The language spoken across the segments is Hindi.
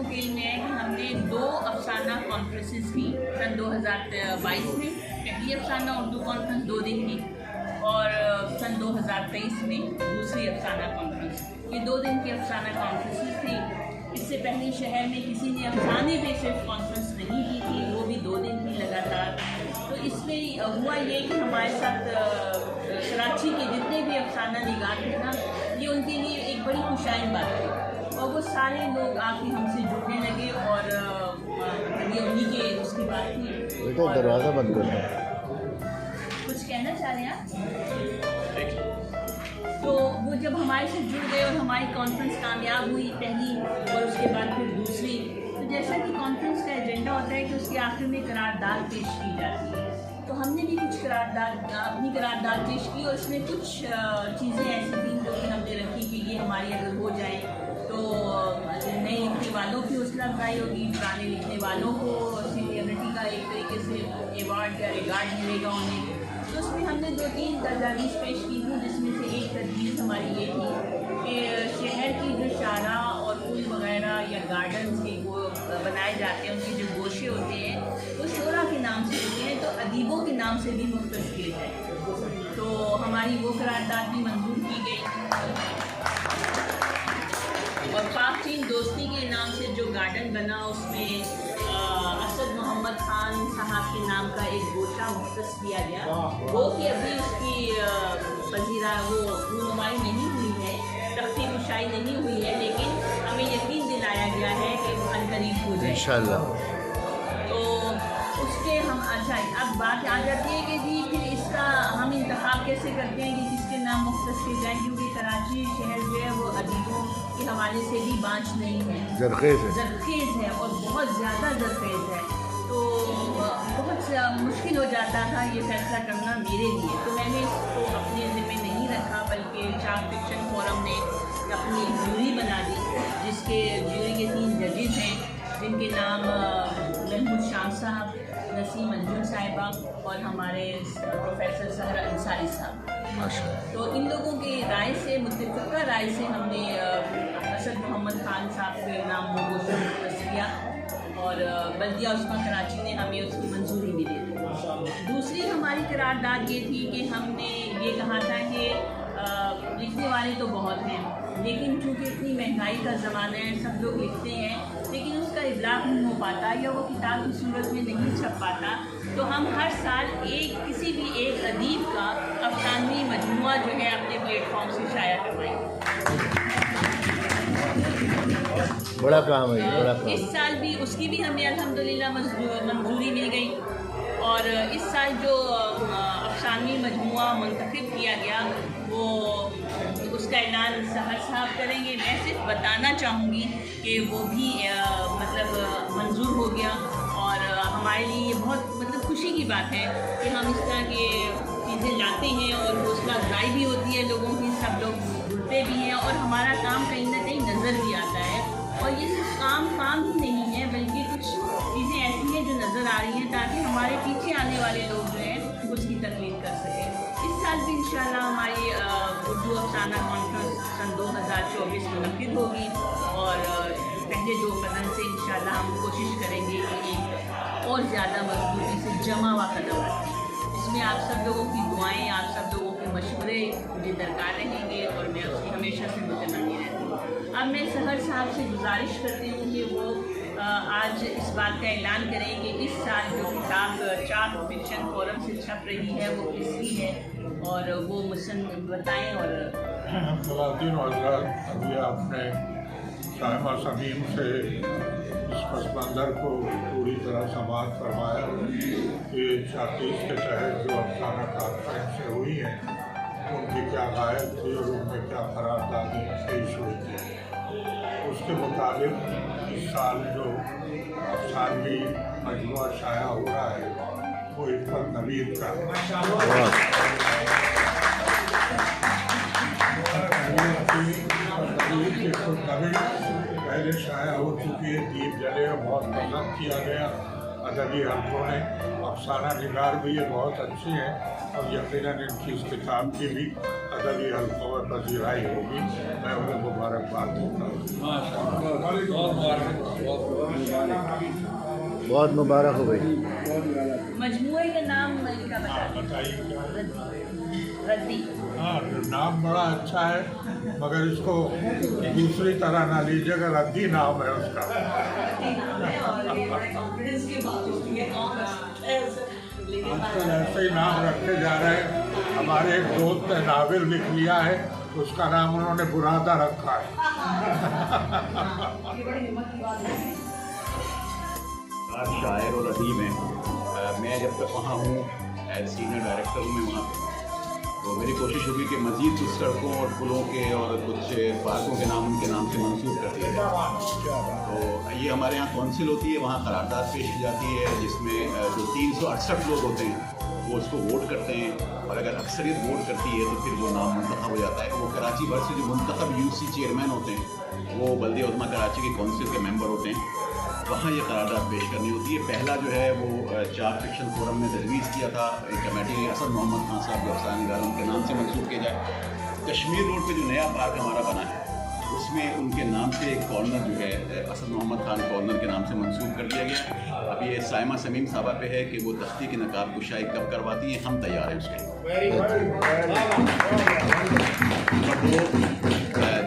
खेल में है कि हमने 2 अफसाना कॉन्फ्रेंसेस की सन 2022 में। पहली अफसाना उर्दू कॉन्फ्रेंस 2 दिन की और सन 2023 में दूसरी अफसाना कॉन्फ्रेंस। ये 2 दिन की अफसाना कॉन्फ्रेंसेस थी। इससे पहले शहर में किसी ने अफसाने पे सिर्फ कॉन्फ्रेंस नहीं की थी, वो भी 2 दिन की लगातार। तो इसमें हुआ ये कि हमारे साथ कराची के जितने भी अफसाना निगार थे ना, ये उनके लिए एक बड़ी खुशाइन बात थी और वो सारे लोग आके हमसे जुड़ने लगे और ये उन्हीं के उसकी बात थी। तो दरवाज़ा बंद कर दो। कुछ कहना चाह रहे हैं आप? तो वो जब हमारे से जुड़ गए और हमारी कॉन्फ्रेंस कामयाब हुई पहली और उसके बाद फिर दूसरी, तो जैसा कि कॉन्फ्रेंस का एजेंडा होता है कि उसके आखिर में करारदाद पेश की जाती है, तो हमने भी कुछ अपनी करारदाद पेश की और इसमें कुछ चीज़ें ऐसी थी जो कि हमने रखी कि ये हमारी अगर हो जाए तो नए लिखने वालों की हौसला अफजाई होगी, पुराने लिखने वालों को सीनियरिटी का एक तरीके से एवार्ड या रिगार्ड मिलेगा उन्हें। तो उसमें हमने 2-3 तजवीज़ पेश की थी, जिसमें से एक तजवीज़ हमारी ये थी कि शहर की जो शारा और पुल वगैरह या गार्डन्स के वो बनाए जाते हैं, उनके जो गोशे होते हैं वो शोरा के नाम से होते हैं, तो अदीबों के नाम से भी मुख्तस किए जाए। तो हमारी वो करारदाद भी मंजूर की गई और पाक चीन दोस्ती के नाम से जो गार्डन बना उसमें असद मोहम्मद खान साहब के नाम का एक गोशा मुख्तस किया गया। वो कि अभी उसकी पजीरा वो रूनुमाई नहीं हुई है, तख्ती कुशाई नहीं हुई है, लेकिन हमें यकीन दिलाया गया है कि अनकरीब हो जाए इंशाअल्लाह। तो उसके हम अच्छा अब बात आ जाती है कि जी फिर इसका हम इंतखाब कैसे करते हैं कि किसके नाम मुख्तस किए जाएँ, क्योंकि कराची शहर जो है वो अदीबों के हवाले से भी बाँझ नहीं है, जरखेज़ है और बहुत ज़्यादा जरखेज़ है। तो बहुत मुश्किल हो जाता था ये फैसला करना मेरे लिए, तो मैंने इसको अपने ज़िम्मे नहीं रखा, बल्कि शार्क फिक्शन फोरम ने अपनी एक जूरी बना दी, जिसके जूरी के 3 जजेस हैं, जिनके नाम महमूद शाम साहब, नसीम अंजुम साहिबा और हमारे प्रोफेसर सहरा अंसारी साहब। तो इन लोगों की राय से, मुत्तफ़िक़ा राय से हमने असद मोहम्मद खान साहब के नाम को मुख्तस किया और बल्दिया उस्मा कराची ने हमें उसकी मंजूरी मिली। दूसरी हमारी करारदाद ये थी कि हमने ये कहा था कि लिखने वाले तो बहुत हैं, लेकिन चूँकि इतनी महंगाई का ज़माना है, सब लोग लिखते हैं लेकिन उसका इब्लाग नहीं हो पाता या वो किताब की सूरत में नहीं छप पाता, तो हम हर साल किसी भी एक अदीब का अफसानवी मजमुआ जो है अपने प्लेटफॉर्म से शाया करवाएंगे। बड़ा काम है, बड़ा काम। इस साल भी उसकी भी हमें अल्हम्दुलिल्लाह मंजूरी मिल गई और इस साल जो अफसानवी मजमुआ मुंतखब किया गया वो उसका ऐलान सहर साहब करेंगे। मैं सिर्फ बताना चाहूँगी कि वो भी मतलब मंजूर हो गया और हमारे लिए ये बहुत मतलब खुशी की बात है कि हम इस तरह के चीज़ें लाते हैं और हौसला अफजाई भी होती है लोगों की, सब लोग जुड़ते भी हैं और हमारा काम कहीं ना कहीं नज़र भी आता है। और ये सिर्फ काम ही नहीं है, बल्कि कुछ चीज़ें ऐसी हैं जो नज़र आ रही हैं ताकि हमारे पीछे आने वाले लोग जो हैं उसकी तकलीफ कर सकें। इस साल भी इंशाल्लाह हमारी उर्दू अफसाना कॉन्फ्रेंस सन 2024 मुनक़िद होगी और पहले 2 कदम से इंशाल्लाह हम कोशिश करेंगे कि और ज़्यादा मजबूती से जमा व कदम रखें। इसमें आप सब लोगों की दुआएं, आप सब लोगों के मशवरे मुझे दरकार रहेंगे और मैं उसकी हमेशा से मुतमन्नी रहती हूँ। अब मैं सहर साहब से गुजारिश करती हूँ कि वो आज इस बात का ऐलान करें कि इस साल जो किताब शार्क फिक्शन फोरम से छप रही है वो किसकी है और वो मुझसे बताएँ। और सलाउद्दीन हज़रत, अभी आपने साहिमा समीम से इस पस मंज़र को पूरी तरह समाअत फरमाया कि 36 के तहत जो अफसाना कॉन्फ्रेंसें हुई हैं उनकी क्या गायब थी और उनमें क्या करारदादी पेश हुई थी। उसके मुताबिक इस साल जो अफसानवी मजमुआ शाया हो रहा है वो इफ़्फ़त नवीद का पहले शाया हो चुकी है, दीप जले, बहुत पसंद किया गया अदबी हल्कों ने। अफसाना निगार भी ये बहुत अच्छी हैं और यकीनन इनकी इस किताब की भी अदबी हल्कों में पजीराई होगी। मैं उन्हें मुबारकबाद देता हूँ। बहुत मुबारक हो भाई। मजमुए का नाम इनका बताइए क्या है? रद्दी। हाँ, नाम बड़ा अच्छा है, मगर इसको दूसरी तरह ना लीजिएगा, रद्दी नाम है उसका। आजकल ऐसे ही नाम रखे जा रहे हैं। हमारे एक दोस्त ने नावल लिख लिया है, उसका नाम उन्होंने बुरादा रखा है। शायर और अदीब हैं। मैं जब तक वहाँ हूँ एज सीनियर डायरेक्टर हूँ मैं वहाँ पे, तो मेरी कोशिश होगी कि मज़ीद कुछ सड़कों और पुलों के और कुछ पार्कों के नाम उनके नाम से मंसूब कर दिया जाए। तो ये हमारे यहाँ कौंसिल होती है, वहाँ करारदाद पेश की जाती है, जिसमें जो 368 लोग होते हैं वो उसको वोट करते हैं, और अगर अक्सरियत वोट करती है तो फिर वो नाम मुंतखब हो जाता है। वो कराची भर से जो मुंतखब यूसी चेयरमैन होते हैं वो बल्दिया उज़्मा कराची के कौंसिल के मेंबर होते हैं, वहाँ ये करारदाद पेश करनी होती है। पहला जो है वो 4 फिक्शन फोरम में तजवीज़ किया था एक कमेटी ने, असद मोहम्मद खान साहब जो अफसाना निगार उनके नाम से मंसूब किया जाए। कश्मीर रोड पे जो नया पार्क हमारा बना है उसमें उनके नाम से एक कॉर्नर जो है असद मोहम्मद खान कॉर्नर के नाम से मंसूब कर दिया गया। अब ये साइमा समीम साहबा पे है कि वो तख्ती की नकाब कुशाई कब करवाती हैं, हम तैयार हैं उसके लिए।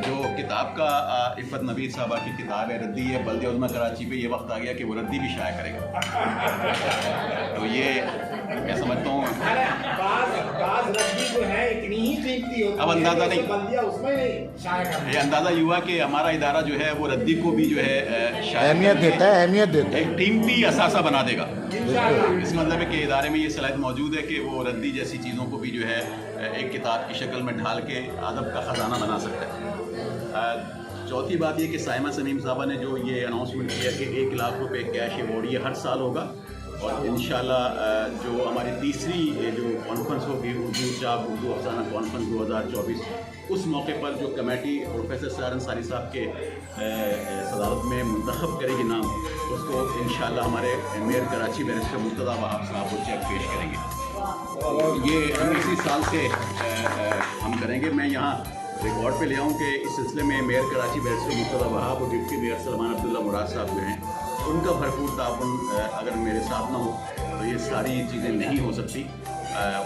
जो किताब का इफ़त नवीद साहबा की किताब है रद्दी है, बल्दिया उज़्मा कराची पे ये वक्त आ गया कि वो रद्दी भी शाया करेगा। तो ये मैं समझता हूँ अब अंदाज़ा नहीं, ये अंदाज़ा ये हुआ कि हमारा इदारा जो है वो रद्दी को भी जो है अहमियत देता है, अहमियत देता है, एक टीमती असासा बना देगा। इस मतलब है कि इदारे में ये सलाहियत मौजूद है कि वो रद्दी जैसी चीज़ों को भी जो है एक किताब की शक्ल में ढाल के अदब का ख़जाना बना सकता है। चौथी बात ये कि साइमा समीम साहबा ने जो ये अनाउंसमेंट किया कि 1 लाख रुपए कैश अवॉर्ड ये हर साल होगा, और इंशाल्लाह जो हमारी तीसरी जो कॉन्फ्रेंस होगी उर्दू चाप उर्दू अफसाना कॉन्फ्रेंस 2024, उस मौके पर जो कमेटी प्रोफेसर सैर अंसारी साहब के सदारत में मुंतखब करेगी नाम, उसको इंशाल्लाह हमारे मेयर कराची बैरिस्टर मुर्तज़ा वहाब साहब वो चेक पेश करेंगे। ये हम इसी साल से हम करेंगे। मैं यहाँ रिकॉर्ड पे ले आऊँ कि इस सिलसिले में मेयर कराची बैरिस्टर मुर्तज़ा वहाब और डिप्टी मेयर सलमान अब्दुल्ला मुराद साहब जो हैं उनका भरपूर ताउन अगर मेरे साथ ना हो तो ये सारी चीज़ें नहीं हो सकती।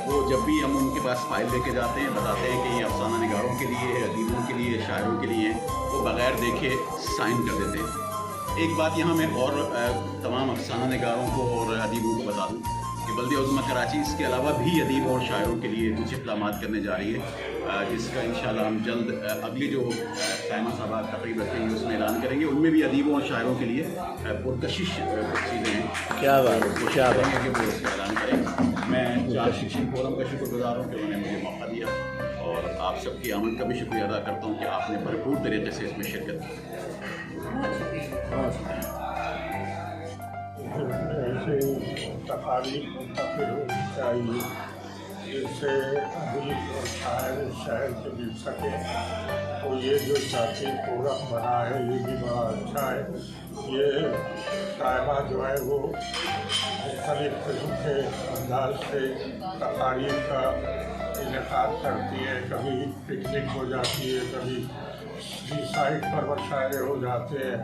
वो जब भी हम उनके पास फाइल लेके जाते हैं बताते हैं कि ये अफसाना निगारों के लिए, अदीबों के लिए, शायरों के लिए, वो बग़ैर देखे साइन कर देते हैं। एक बात यहाँ मैं और तमाम अफसाना निगारों को और अदीबों को बता दूँ कि बल्दिया उज़्मा कराची इसके अलावा भी अदीबों और शायरों के लिए कुछ इक़दामात करने जा रही है, जिसका इंशाल्लाह हम जल्द अगली जो साइमा साहबा तकरीब रखेंगे उसमें ऐलान करेंगे। उनमें भी अदीबों और शायरों के लिए पुरकशिश कुछ चीज़ें हैं, क्या बात है, क्या बात कि वो उसका ऐलान करेंगे। मैं चार शिक्षण फोरम का शुक्रगुजार हूँ कि उन्होंने मुझे मौका दिया, और आप सबकी आमद का भी शुक्रिया अदा करता हूँ कि आपने भरपूर तरीके से इसमें शिरकत की। ऐसे तकारीब मुंतकिल होनी चाहिए जिससे अदीब और शायर शहर से मिल सके। तो ये जो चाची फोरम बना है ये भी बड़ा अच्छा है। ये साहिबा जो है वो मुख्तलिफ किस्म के अंदाज से तकारीब का इनेकाद करती है। कभी पिकनिक हो जाती है, कभी साइड पर मशायरे हो जाते हैं,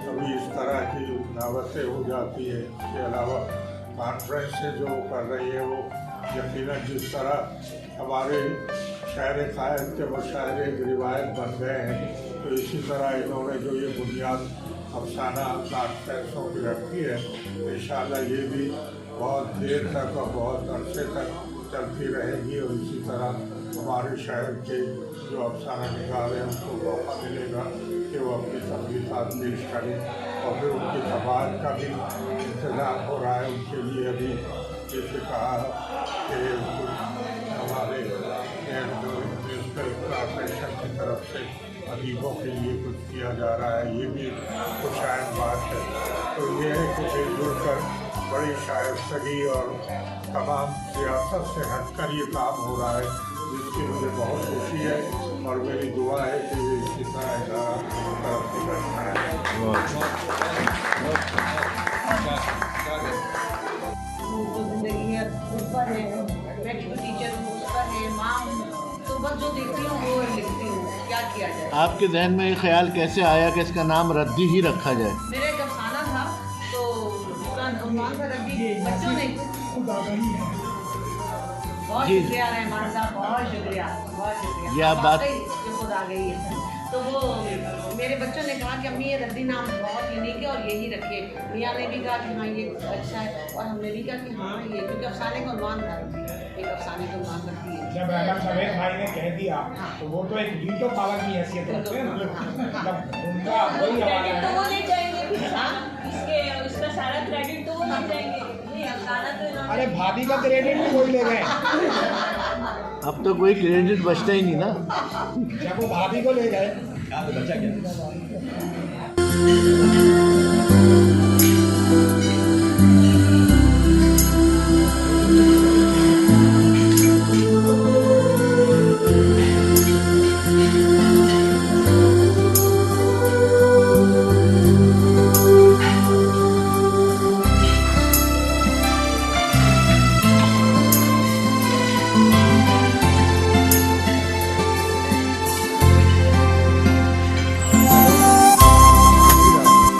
कभी इस तरह की दावतें हो जाती है। इसके अलावा कॉन्फ्रेंस से जो कर रही है वो यकीनन जिस तरह हमारे शायर कायद के मुशायरे एक रिवायत बन गए हैं, तो इसी तरह इन्होंने जो ये बुनियाद अफसाना कॉन्फ्रेंसों की रखी है, इंशाअल्लाह ये भी बहुत देर तक और बहुत अरसे तक चलती रहेगी। और इसी तरह हमारे शहर के जो अफसाना निगार हैं उनको मौका मिलेगा कि वो अपनी तख्लीक़ात पेश करें, और फिर उनकी तबाद का भी इंतज़ाम हो रहा है उनके लिए। अभी जैसे कहा कि हमारे म्यूनसिपल कॉर्पोरेशन की तरफ से अदीबों के लिए कुछ किया जा रहा है, ये भी कुछ शायद बात है। तो ये है कि मिलजुल कर बड़ी शाइस्तगी और तमाम सियासत से हटकर ये काम हो रहा है, जिसकी मुझे बहुत खुशी है, और मेरी दुआ है कि ये इसी तरह इदारा तरक्की करता है। जिंदगी है ऊपर है, मैं टीचर हूँ ऊपर है, माँ हूँ, तो बस जो देखती हूँ वो लिखती हूँ, क्या किया जाए। आपके जहन में ये ख्याल कैसे आया कि इसका नाम रद्दी ही रखा जाए? मेरा एक अफसाना था उन्वान का रद्दी बच्चों ने बहुत जी। शुक्रिया रहमान साहब, बहुत शुक्रिया, बहुत शुक्रिया। ये आप बात- वाकई ये खुद आ गई है। तो वो मेरे बच्चों ने कहा कि अम्मी ये रद्दी नाम बहुत यूनिक है और यही रखे। मियाँ ने भी कहा कि हाँ ये अच्छा है, और हमने भी कहा कि हाँ ये, क्योंकि अफसाने का उन्वान था, एक अफसाने का उन्वान रखती है। जब अहमद सवेद भाई ने कह दिया तो वो तो एक वीटो पावर की हैसियत रखते हैं ना, मतलब उनका वही क्रेडिट तो हवाला वो है। ले जाएंगे फिर, हाँ, इसके इसका सारा क्रेडिट तो वो ले जाएंगे। नहीं, अफसाना तो इन्होंने अरे भाभी का क्रेडिट भी वही ले गए अब तो कोई क्रेडिट बचता ही नहीं ना। जब वो भाभी को ले गए। बच्चा क्या